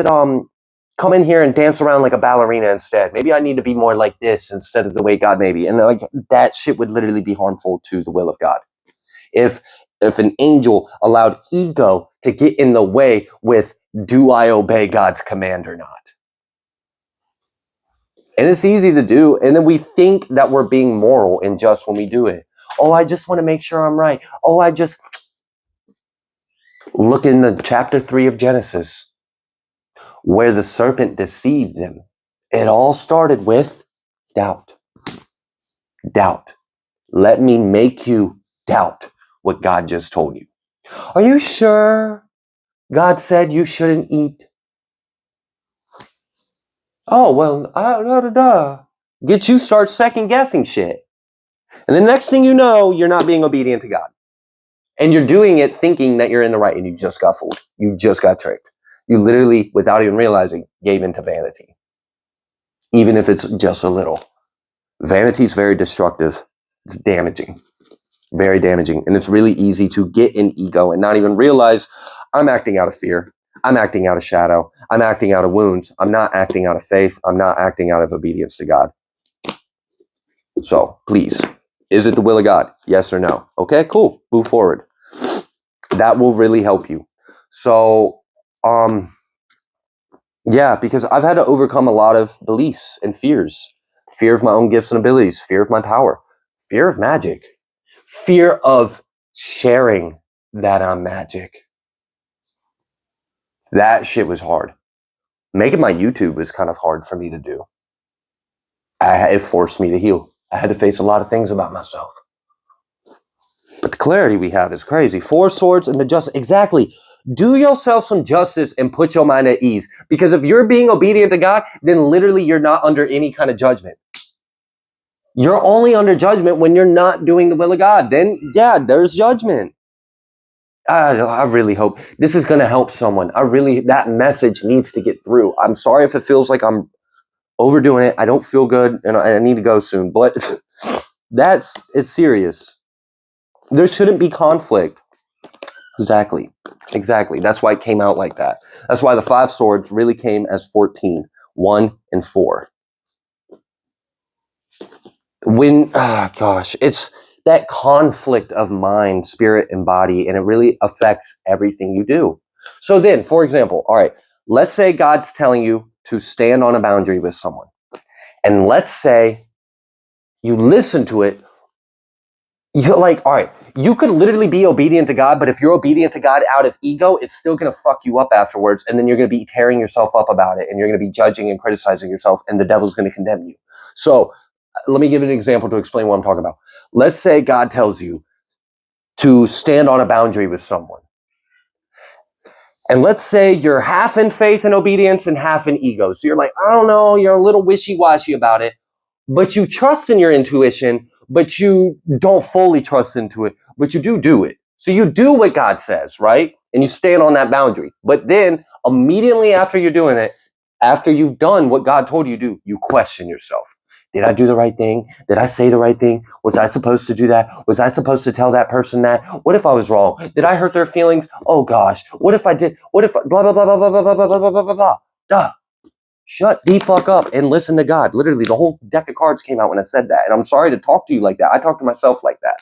come in here and dance around like a ballerina instead. Maybe I need to be more like this instead of the way God made me. And like that shit would literally be harmful to the will of God. If an angel allowed ego to get in the way with, do I obey God's command or not? And it's easy to do. And then we think that we're being moral and just when we do it. Oh, I just want to make sure I'm right. Oh, I just look in the chapter 3 of Genesis, where the serpent deceived them. It all started with doubt. Doubt. Let me make you doubt what God just told you. Are you sure God said you shouldn't eat? Oh, well, get you start second guessing shit. And the next thing you know, you're not being obedient to God. And you're doing it thinking that you're in the right, and you just got fooled. You just got tricked. You literally, without even realizing, gave into vanity. Even if it's just a little. Vanity is very destructive. It's damaging. Very damaging. And it's really easy to get in ego and not even realize I'm acting out of fear. I'm acting out of shadow. I'm acting out of wounds. I'm not acting out of faith. I'm not acting out of obedience to God. So please, is it the will of God? Yes or no? Okay, cool. Move forward. That will really help you. So, yeah, because I've had to overcome a lot of beliefs and fears. Fear of my own gifts and abilities. Fear of my power. Fear of magic. Fear of sharing that I'm magic. That shit was hard. Making my YouTube was kind of hard for me to do. It forced me to heal. I had to face a lot of things about myself. But the clarity we have is crazy. 4 swords and the justice. Exactly. Do yourself some justice and put your mind at ease. Because if you're being obedient to God, then literally you're not under any kind of judgment. You're only under judgment when you're not doing the will of God. Then, yeah, there's judgment. I really hope this is going to help someone. That message needs to get through. I'm sorry if it feels like I'm overdoing it. I don't feel good and I need to go soon, but it's serious. There shouldn't be conflict. Exactly. That's why it came out like that. That's why the 5 swords really came as 14, 1 and 4. It's that conflict of mind, spirit, and body, and it really affects everything you do. So then, for example, all right, let's say God's telling you to stand on a boundary with someone. And let's say you listen to it. You're like, all right, you could literally be obedient to God, but if you're obedient to God out of ego, it's still going to fuck you up afterwards. And then you're going to be tearing yourself up about it. And you're going to be judging and criticizing yourself. And the devil's going to condemn you. So let me give an example to explain what I'm talking about. Let's say God tells you to stand on a boundary with someone. And let's say you're half in faith and obedience and half in ego. So you're like, I don't know, you're a little wishy-washy about it, but you trust in your intuition, but you don't fully trust into it, but you do it. So you do what God says, right? And you stand on that boundary. But then immediately after you're doing it, after you've done what God told you to do, you question yourself. Did I do the right thing? Did I say the right thing? Was I supposed to do that? Was I supposed to tell that person that? What if I was wrong? Did I hurt their feelings? Oh gosh. What if I did? What if blah, blah, blah, blah, blah, blah, blah, blah, blah, blah, blah, blah. Duh. Shut the fuck up and listen to God. Literally, the whole deck of cards came out when I said that. And I'm sorry to talk to you like that. I talk to myself like that.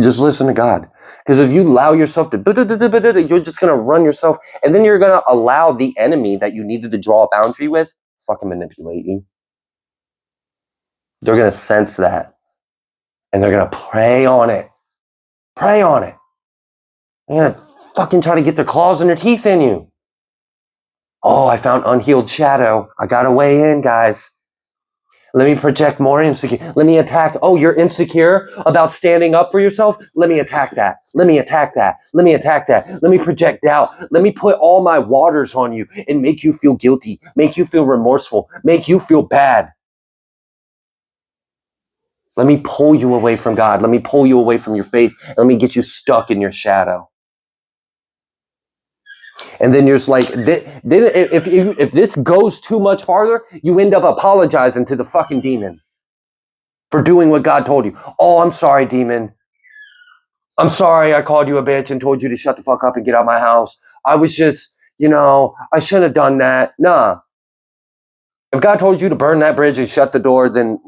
Just listen to God. Because if you allow yourself to, you're just going to run yourself. And then you're going to allow the enemy that you needed to draw a boundary with fucking manipulate you. They're going to sense that. And they're going to prey on it. Prey on it. They're going to fucking try to get their claws and their teeth in you. Oh, I found unhealed shadow. I got to weigh in, guys. Let me project more insecure. Let me attack. Oh, you're insecure about standing up for yourself? Let me attack that. Let me attack that. Let me attack that. Let me project doubt. Let me put all my waters on you and make you feel guilty, make you feel remorseful, make you feel bad. Let me pull you away from God. Let me pull you away from your faith. Let me get you stuck in your shadow. And then you're just like, if this goes too much farther, you end up apologizing to the fucking demon for doing what God told you. Oh, I'm sorry, demon. I'm sorry I called you a bitch and told you to shut the fuck up and get out of my house. I was just, I shouldn't have done that. Nah. If God told you to burn that bridge and shut the door, then,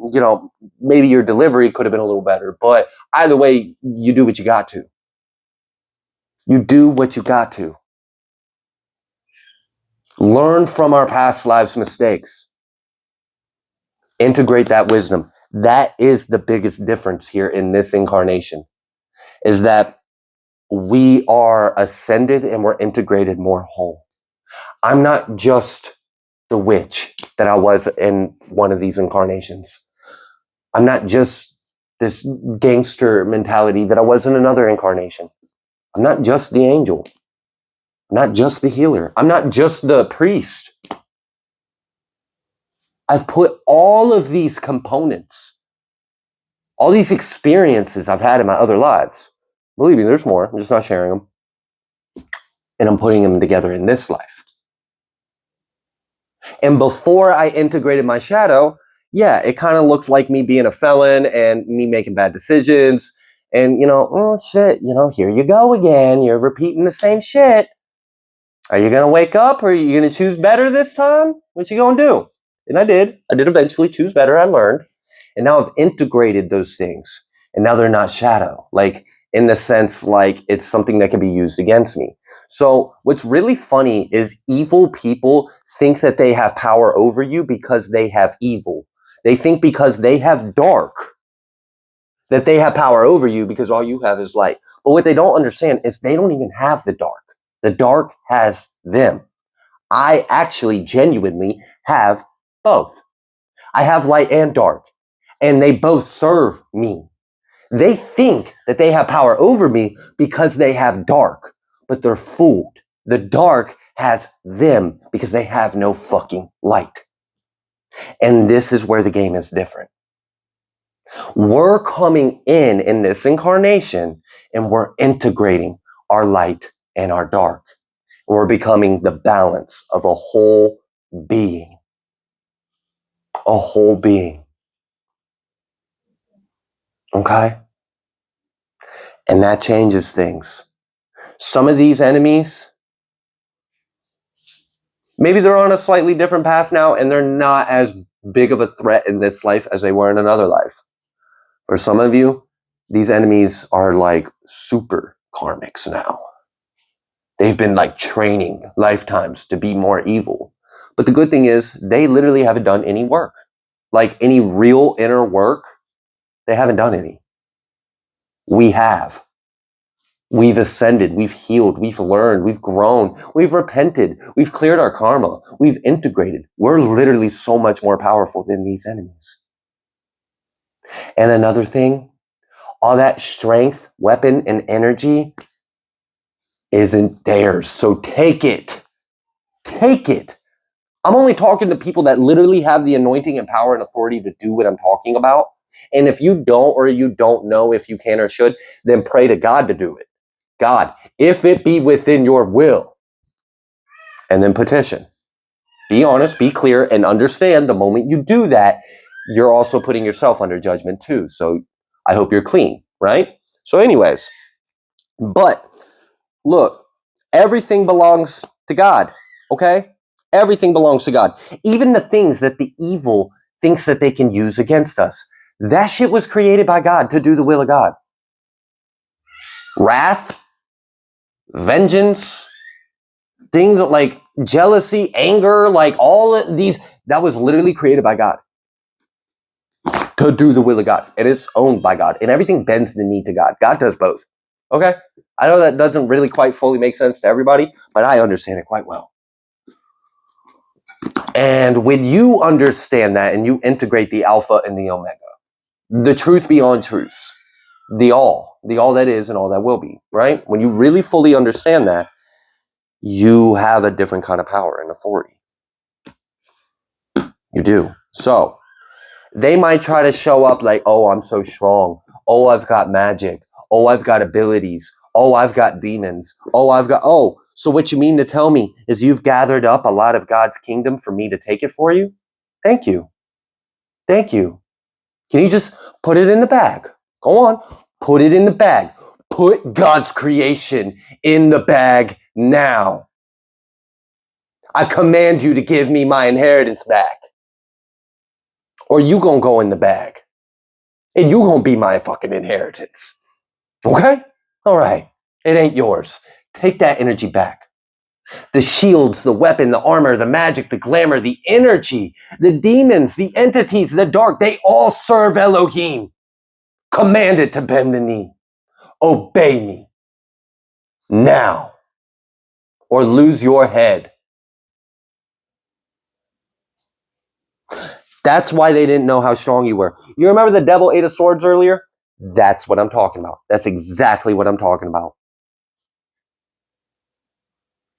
maybe your delivery could have been a little better. But either way, you do what you got to. You do what you got to. Learn from our past lives' mistakes. Integrate that wisdom. That is the biggest difference here in this incarnation, is that we are ascended and we're integrated more whole. I'm not just the witch that I was in one of these incarnations. I'm not just this gangster mentality that I was in another incarnation. I'm not just the angel. I'm not just the healer. I'm not just the priest. I've put all of these components, all these experiences I've had in my other lives. Believe me, there's more. I'm just not sharing them. And I'm putting them together in this life. And before I integrated my shadow, yeah, it kind of looked like me being a felon and me making bad decisions. And, oh shit, here you go again. You're repeating the same shit. Are you going to wake up or are you going to choose better this time? What you going to do? And I did. I did eventually choose better. I learned. And now I've integrated those things. And now they're not shadow. Like, in the sense, like, it's something that can be used against me. So what's really funny is evil people think that they have power over you because they have evil. They think because they have dark that they have power over you because all you have is light. But what they don't understand is they don't even have the dark. The dark has them. I actually genuinely have both. I have light and dark, and they both serve me. They think that they have power over me because they have dark, but they're fooled. The dark has them because they have no fucking light. And this is where the game is different. We're coming in this incarnation, and we're integrating our light and our dark. We're becoming the balance of a whole being. A whole being. Okay? And that changes things. Some of these enemies, maybe they're on a slightly different path now, and they're not as big of a threat in this life as they were in another life. For some of you, these enemies are like super karmics now. They've been like training lifetimes to be more evil. But the good thing is they literally haven't done any work. Like any real inner work, they haven't done any. We have. We've ascended, we've healed, we've learned, we've grown, we've repented, we've cleared our karma, we've integrated. We're literally so much more powerful than these enemies. And another thing, all that strength, weapon, and energy isn't theirs. So take it. Take it. I'm only talking to people that literally have the anointing and power and authority to do what I'm talking about. And if you don't, or you don't know if you can or should, then pray to God to do it. God, if it be within your will, and then petition. Be honest, be clear, and understand the moment you do that, you're also putting yourself under judgment too. So I hope you're clean, right? So anyways, but look, everything belongs to God, okay? Everything belongs to God. Even the things that the evil thinks that they can use against us. That shit was created by God to do the will of God. Wrath, vengeance, things like jealousy, anger, like all of these, that was literally created by God to do the will of God. And it's owned by God. And everything bends the knee to God. God does both. Okay? I know that doesn't really quite fully make sense to everybody, but I understand it quite well. And when you understand that and you integrate the Alpha and the Omega, the truth beyond truths, the all that is and all that will be, right? When you really fully understand that, you have a different kind of power and authority. You do. So they might try to show up like, oh, I'm so strong. Oh, I've got magic. Oh, I've got abilities. Oh, I've got demons. Oh, so what you mean to tell me is you've gathered up a lot of God's kingdom for me to take it for you? Thank you. Thank you. Can you just put it in the bag? Go on. Put it in the bag. Put God's creation in the bag now. I command you to give me my inheritance back, or you gonna go in the bag, and you gonna be my fucking inheritance. Okay? All right. It ain't yours. Take that energy back. The shields, the weapon, the armor, the magic, the glamour, the energy, the demons, the entities, the dark, they all serve Elohim. Command it to bend the knee. Obey me now, or lose your head. That's why they didn't know how strong you were. You remember the devil ate of swords earlier? That's what I'm talking about. That's exactly what I'm talking about.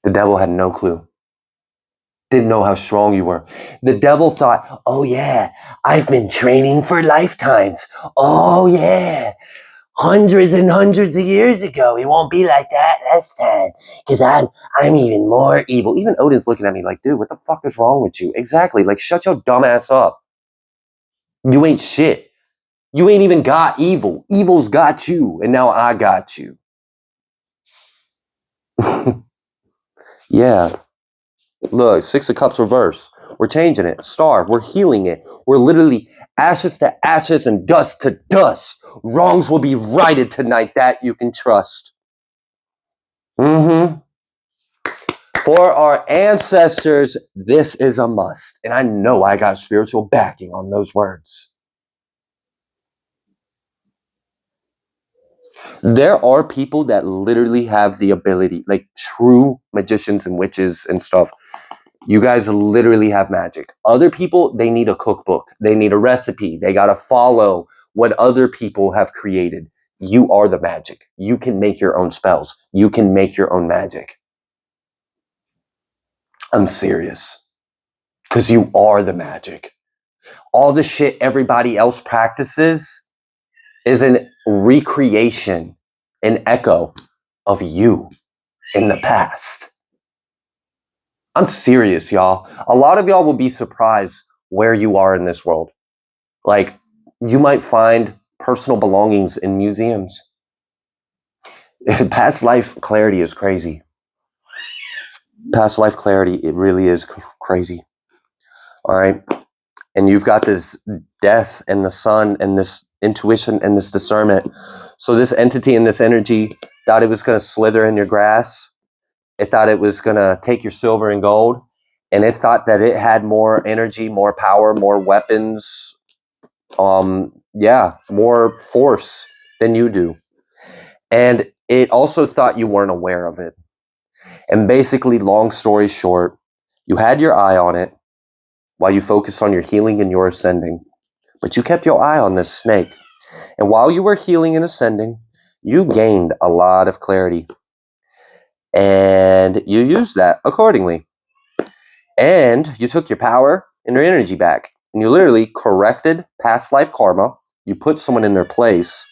The devil had no clue. Didn't know how strong you were. The devil thought, oh yeah, I've been training for lifetimes. Oh yeah, hundreds and hundreds of years ago. It won't be like that this time because I'm even more evil. Even Odin's looking at me like, dude, what the fuck is wrong with you? Exactly. Like, shut your dumb ass up. You ain't shit. You ain't even got evil. Evil's got you, and now I got you. Yeah. Look, Six of Cups reverse. We're changing it. Star, we're healing it. We're literally ashes to ashes and dust to dust. Wrongs will be righted tonight. That you can trust. Mm-hmm. For our ancestors, this is a must. And I know I got spiritual backing on those words. There are people that literally have the ability, like true magicians and witches and stuff. You guys literally have magic. Other people, they need a cookbook. They need a recipe. They got to follow what other people have created. You are the magic. You can make your own spells. You can make your own magic. I'm serious. Because you are the magic. All the shit everybody else practices is an recreation, an echo of you in the past. I'm serious, y'all. A lot of y'all will be surprised where you are in this world. Like, you might find personal belongings in museums. Past life clarity is crazy. Past life clarity, it really is crazy. All right. And you've got this death and the sun and this intuition and this discernment. So this entity and this energy thought it was going to slither in your grass. It thought it was going to take your silver and gold. And it thought that it had more energy, more power, more weapons, more force than you do. And it also thought you weren't aware of it. And basically, long story short, you had your eye on it while you focused on your healing and your ascending. But you kept your eye on this snake. And while you were healing and ascending, you gained a lot of clarity. And you used that accordingly. And you took your power and your energy back. And you literally corrected past life karma. You put someone in their place.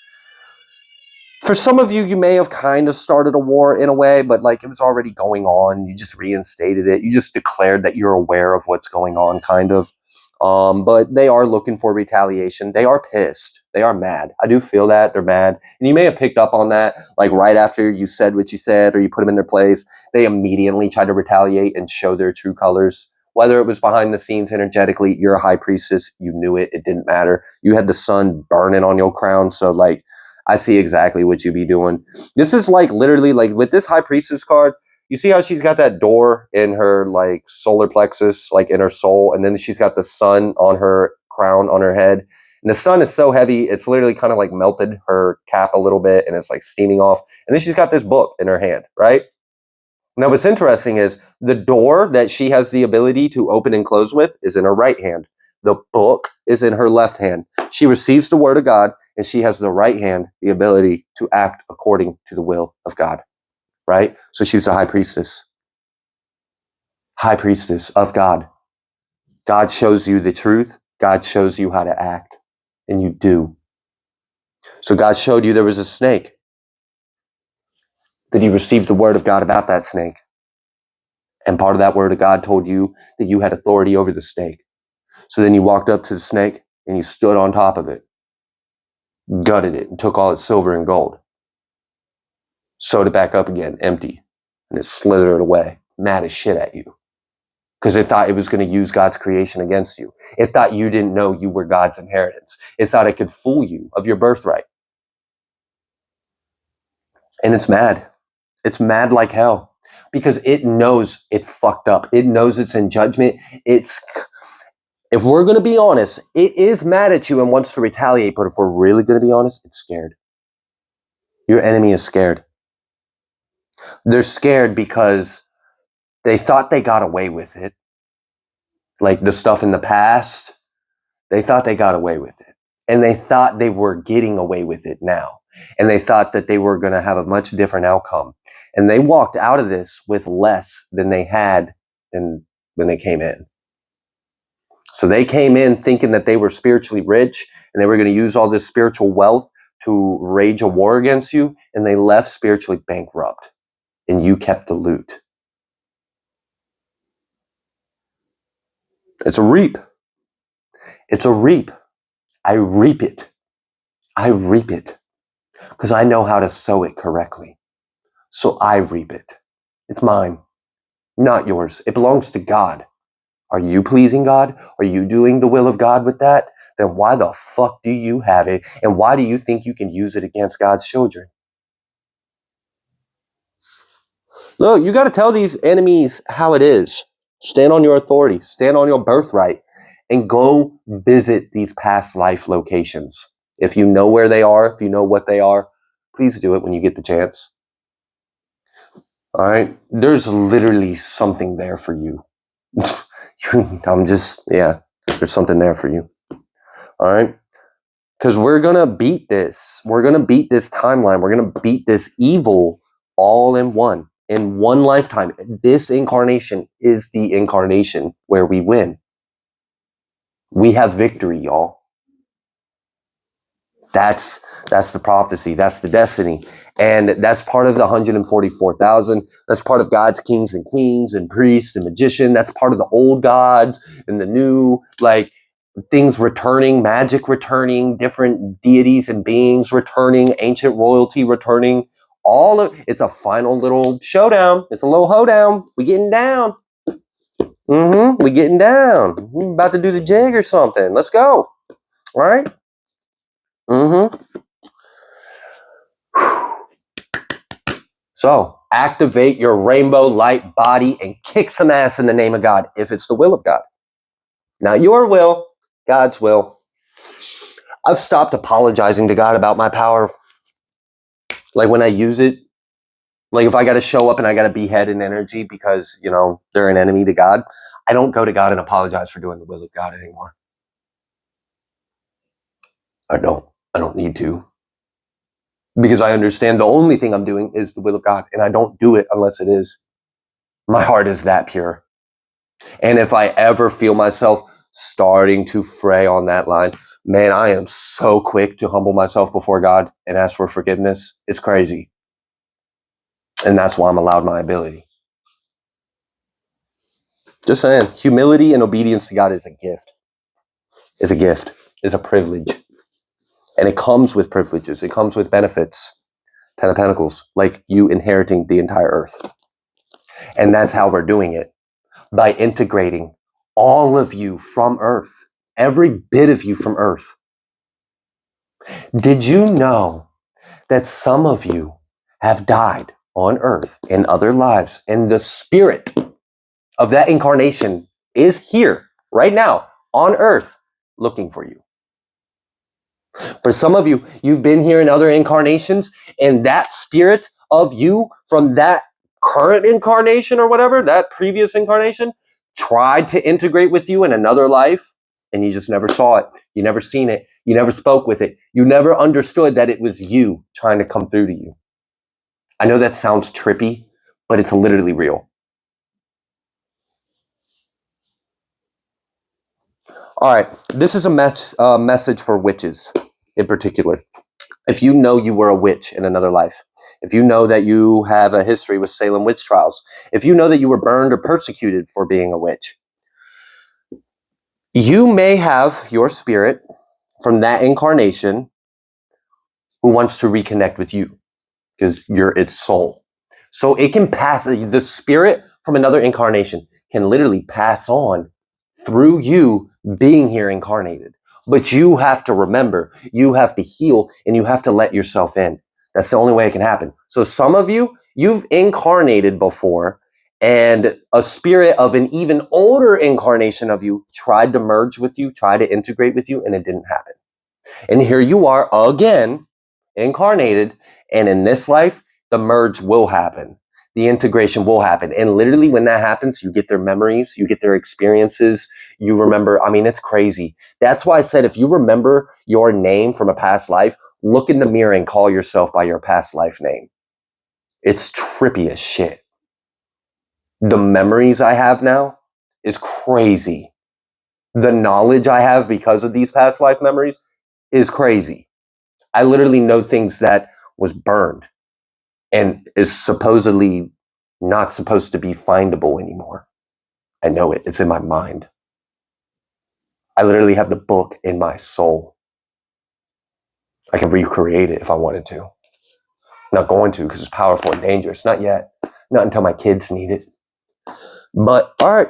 For some of you, you may have kind of started a war in a way, but like it was already going on. You just reinstated it. You just declared that you're aware of what's going on, kind of. But they are looking for retaliation. They are pissed. They are mad. I do feel that. They're mad. And you may have picked up on that, like right after you said what you said or you put them in their place, they immediately tried to retaliate and show their true colors. Whether it was behind the scenes energetically, you're a high priestess. You knew it. It didn't matter. You had the sun burning on your crown. So like, I see exactly what you be doing. This is like literally like with this high priestess card, you see how she's got that door in her like solar plexus, like in her soul, and then she's got the sun on her crown on her head. And the sun is so heavy, it's literally kind of like melted her cap a little bit and it's like steaming off. And then she's got this book in her hand, right? Now, what's interesting is the door that she has the ability to open and close with is in her right hand. The book is in her left hand. She receives the word of God, and she has the right hand, the ability to act according to the will of God, right? So she's a high priestess of God. God shows you the truth. God shows you how to act, and you do. So God showed you there was a snake. That you received the word of God about that snake. And part of that word of God told you that you had authority over the snake. So then you walked up to the snake and you stood on top of it, gutted it, and took all its silver and gold. Sewed it back up again, empty. And it slithered away, mad as shit at you. because it thought it was going to use God's creation against you. It thought you didn't know you were God's inheritance. It thought it could fool you of your birthright. And it's mad. It's mad like hell because it knows it fucked up. It knows it's in judgment. If we're going to be honest, it is mad at you and wants to retaliate. But if we're really going to be honest, it's scared. Your enemy is scared. They're scared because they thought they got away with it. Like the stuff in the past, they thought they got away with it. And they thought they were getting away with it now. And they thought that they were going to have a much different outcome. And they walked out of this with less than they had when they came in. So they came in thinking that they were spiritually rich and they were going to use all this spiritual wealth to wage a war against you. And they left spiritually bankrupt. And you kept the loot. It's a reap. It's a reap. I reap it. I reap it. Because I know how to sow it correctly. So I reap it. It's mine, not yours. It belongs to God. Are you pleasing God? Are you doing the will of God with that? Then why the fuck do you have it? And why do you think you can use it against God's children? Look, you got to tell these enemies how it is. Stand on your authority. Stand on your birthright. And go visit these past life locations. If you know where they are, if you know what they are, please do it when you get the chance. All right? There's literally something there for you. There's something there for you. All right? Because we're going to beat this. We're going to beat this timeline. We're going to beat this evil all in one lifetime. This incarnation is the incarnation where we win. We have victory, y'all. That's the prophecy. That's the destiny. And that's part of the 144,000. That's part of God's kings and queens and priests and magician. That's part of the old gods and the new, like, things returning, magic returning, different deities and beings returning, ancient royalty returning. It's a final little showdown. It's a little hoedown. We getting down. We getting down. We're about to do the jig or something. Let's go. All right? So activate your rainbow light body and kick some ass in the name of God if it's the will of God. Not your will, God's will. I've stopped apologizing to God about my power. Like when I use it, like if I got to show up and I got to behead an energy because, they're an enemy to God, I don't go to God and apologize for doing the will of God anymore. I don't need to. Because I understand the only thing I'm doing is the will of God, and I don't do it unless it is. My heart is that pure. And if I ever feel myself starting to fray on that line, man, I am so quick to humble myself before God and ask for forgiveness. It's crazy. And that's why I'm allowed my ability. Just saying, humility and obedience to God is a gift. It's a gift. It's a privilege. And it comes with privileges. It comes with benefits. 10 of Pentacles, like you inheriting the entire earth. And that's how we're doing it. By integrating all of you from earth. Every bit of you from earth. Did you know that some of you have died on earth in other lives, and the spirit of that incarnation is here right now on earth looking for you? For some of you, you've been here in other incarnations, and that spirit of you from that current incarnation or whatever, that previous incarnation, tried to integrate with you in another life, and you just never saw it. You never seen it. You never spoke with it. You never understood that it was you trying to come through to you. I know that sounds trippy, but it's literally real. All right, this is a message for witches in particular. If you know you were a witch in another life, if you know that you have a history with Salem witch trials, if you know that you were burned or persecuted for being a witch, you may have your spirit from that incarnation who wants to reconnect with you because you're its soul. So it can pass, the spirit from another incarnation can literally pass on through you being here incarnated. But you have to remember, you have to heal, and you have to let yourself in. That's the only way it can happen. So some of you, you've incarnated before, and a spirit of an even older incarnation of you tried to merge with you, tried to integrate with you, and it didn't happen. And here you are again, incarnated, and in this life, the merge will happen. The integration will happen. And literally when that happens, you get their memories, you get their experiences, you remember, I mean, it's crazy. That's why I said, if you remember your name from a past life, look in the mirror and call yourself by your past life name. It's trippy as shit. The memories I have now is crazy. The knowledge I have because of these past life memories is crazy. I literally know things that was burned and is supposedly not supposed to be findable anymore. I know it. It's in my mind. I literally have the book in my soul. I can recreate it if I wanted to. I'm not going to because it's powerful and dangerous. Not yet. Not until my kids need it. But all right.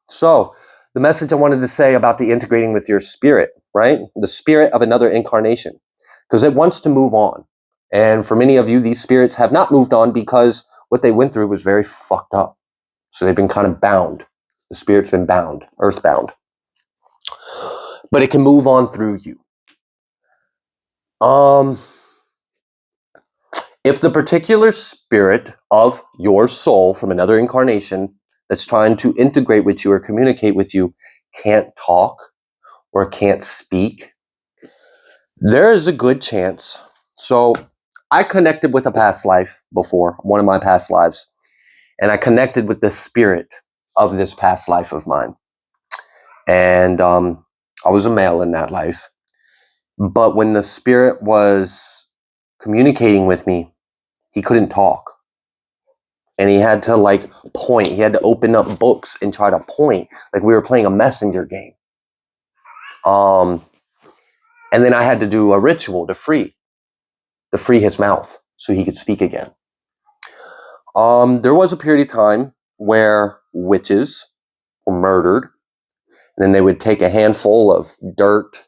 So the message I wanted to say about the integrating with your spirit, right? The spirit of another incarnation, because it wants to move on. And for many of you, these spirits have not moved on because what they went through was very fucked up. So they've been kind of bound. The spirit's been bound, earthbound. But it can move on through you. If the particular spirit of your soul from another incarnation that's trying to integrate with you or communicate with you can't talk or can't speak, there is a good chance. So I connected with a past life before, one of my past lives, and I connected with the spirit of this past life of mine. And I was a male in that life. But when the spirit was communicating with me, he couldn't talk. And he had to like point. He had to open up books and try to point, like we were playing a messenger game. And then I had to do a ritual to free his mouth so he could speak again. There was a period of time where witches were murdered. And then they would take a handful of dirt,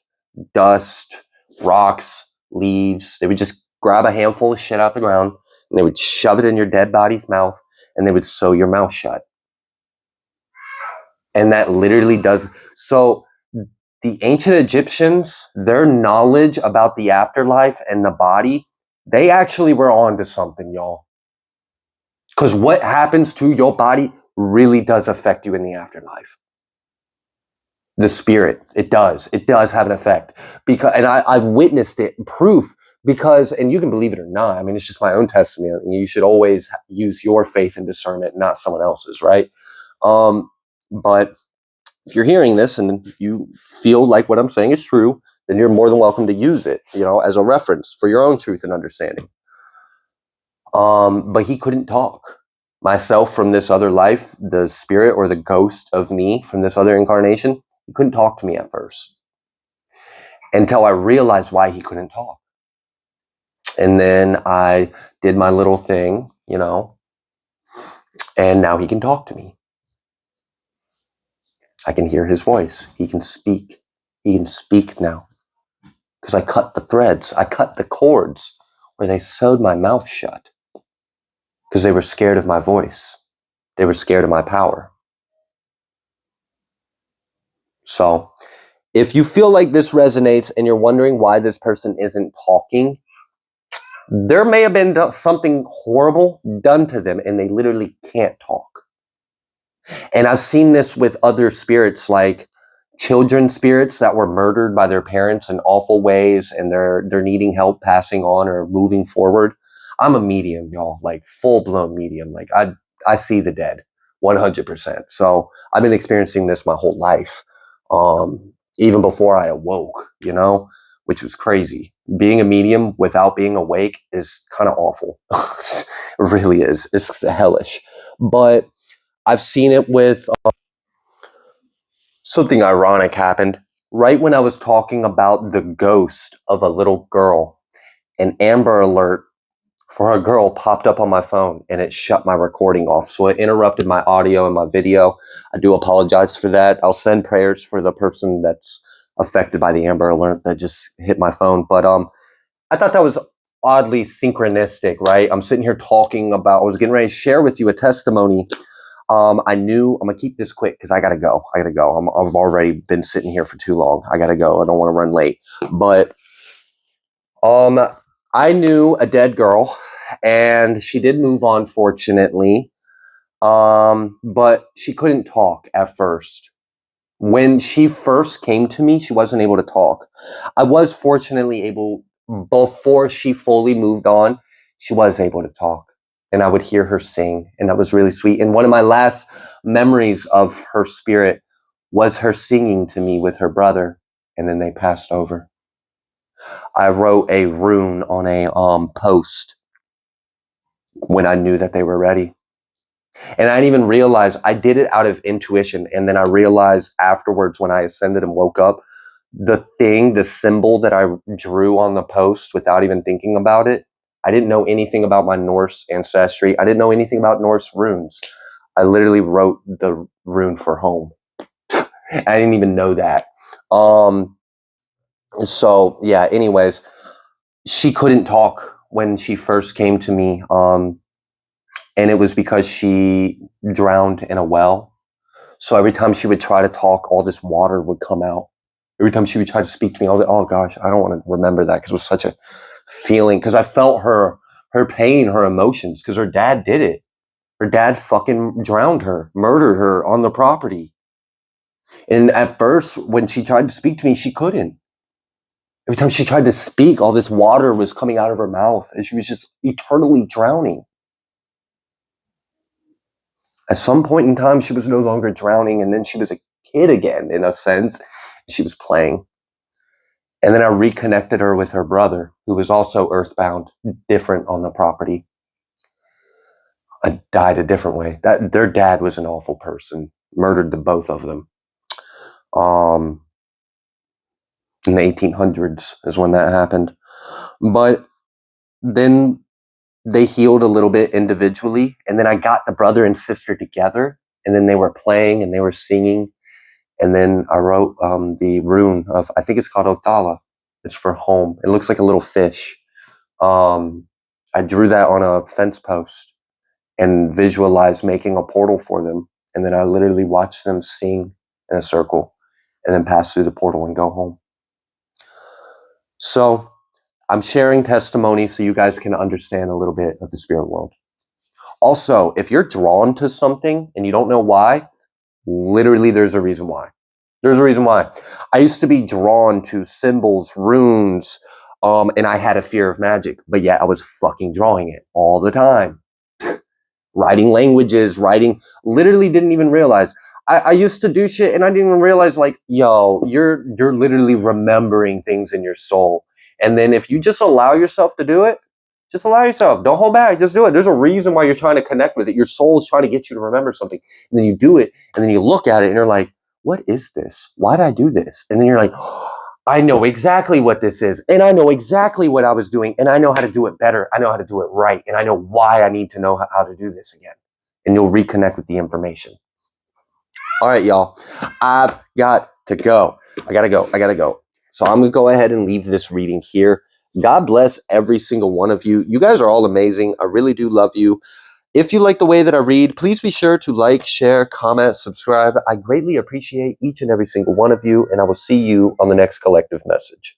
dust, rocks, leaves. They would just grab a handful of shit out the ground and they would shove it in your dead body's mouth and they would sew your mouth shut. And that literally does. So the ancient Egyptians, their knowledge about the afterlife and the body, they actually were on to something, y'all. Because what happens to your body really does affect you in the afterlife. The spirit, it does have an effect, because, and I've witnessed it, proof, because, and you can believe it or not, I mean, it's just my own testimony. You should always use your faith and discernment, not someone else's, right? But if you're hearing this and you feel like what I'm saying is true, then you're more than welcome to use it, as a reference for your own truth and understanding. But he couldn't talk. Myself from this other life, the spirit or the ghost of me from this other incarnation, he couldn't talk to me at first until I realized why he couldn't talk. And then I did my little thing, and now he can talk to me. I can hear his voice. He can speak. He can speak now because I cut the threads. I cut the cords where they sewed my mouth shut because they were scared of my voice. They were scared of my power. So if you feel like this resonates and you're wondering why this person isn't talking, there may have been something horrible done to them and they literally can't talk. And I've seen this with other spirits, like children spirits that were murdered by their parents in awful ways and they're needing help passing on or moving forward. I'm a medium, y'all, like full-blown medium. Like I see the dead 100%. So I've been experiencing this my whole life. Even before I awoke, which was crazy. Being a medium without being awake is kind of awful. It really is. It's hellish. But I've seen it with something ironic happened right when I was talking about the ghost of a little girl. An Amber Alert for a girl popped up on my phone and it shut my recording off. So it interrupted my audio and my video. I do apologize for that. I'll send prayers for the person that's affected by the Amber Alert that just hit my phone. But I thought that was oddly synchronistic, right? I'm sitting here talking about, I was getting ready to share with you a testimony. I knew I'm gonna keep this quick because I gotta go. I've already been sitting here for too long. I gotta go. I don't want to run late. But I knew a dead girl, and she did move on, fortunately. But she couldn't talk at first. When she first came to me, she wasn't able to talk. I was fortunately able, before she fully moved on, she was able to talk. And I would hear her sing, and that was really sweet. And one of my last memories of her spirit was her singing to me with her brother, and then they passed over. I wrote a rune on a post when I knew that they were ready. And I didn't even realize I did it out of intuition. And then I realized afterwards when I ascended and woke up, the symbol that I drew on the post without even thinking about it, I didn't know anything about my Norse ancestry. I didn't know anything about Norse runes. I literally wrote the rune for home. I didn't even know that. So yeah, anyways, she couldn't talk when she first came to me. And it was because she drowned in a well. So every time she would try to talk, all this water would come out. Every time she would try to speak to me, I was like, oh gosh, I don't want to remember that because it was such a feeling. Because I felt her pain, her emotions, because her dad did it. Her dad fucking drowned her, murdered her on the property. And at first, when she tried to speak to me, she couldn't. Every time she tried to speak, all this water was coming out of her mouth, and she was just eternally drowning. At some point in time, she was no longer drowning, and then she was a kid again, in a sense. She was playing. And then I reconnected her with her brother, who was also earthbound, different on the property. I died a different way. Their dad was an awful person, murdered the both of them. In the 1800s is when that happened. But then they healed a little bit individually, and then I got the brother and sister together, and then they were playing and they were singing. And then I wrote the rune of, I think it's called Othala. It's for home. It looks like a little fish. I drew that on a fence post and visualized making a portal for them. And then I literally watched them sing in a circle and then pass through the portal and go home. So I'm sharing testimony so you guys can understand a little bit of the spirit world. Also, if you're drawn to something and you don't know why, literally there's a reason why. There's a reason why. I used to be drawn to symbols, runes, and I had a fear of magic, but yet I was fucking drawing it all the time. Writing languages, literally didn't even realize. I used to do shit and I didn't even realize, like, yo, you're literally remembering things in your soul. And then if you just allow yourself to do it, just allow yourself. Don't hold back. Just do it. There's a reason why you're trying to connect with it. Your soul is trying to get you to remember something. And then you do it. And then you look at it and you're like, what is this? Why did I do this? And then you're like, oh, I know exactly what this is. And I know exactly what I was doing. And I know how to do it better. I know how to do it right. And I know why I need to know how to do this again. And you'll reconnect with the information. All right, y'all. I've got to go. I gotta go. So I'm going to go ahead and leave this reading here. God bless every single one of you. You guys are all amazing. I really do love you. If you like the way that I read, please be sure to like, share, comment, subscribe. I greatly appreciate each and every single one of you, and I will see you on the next collective message.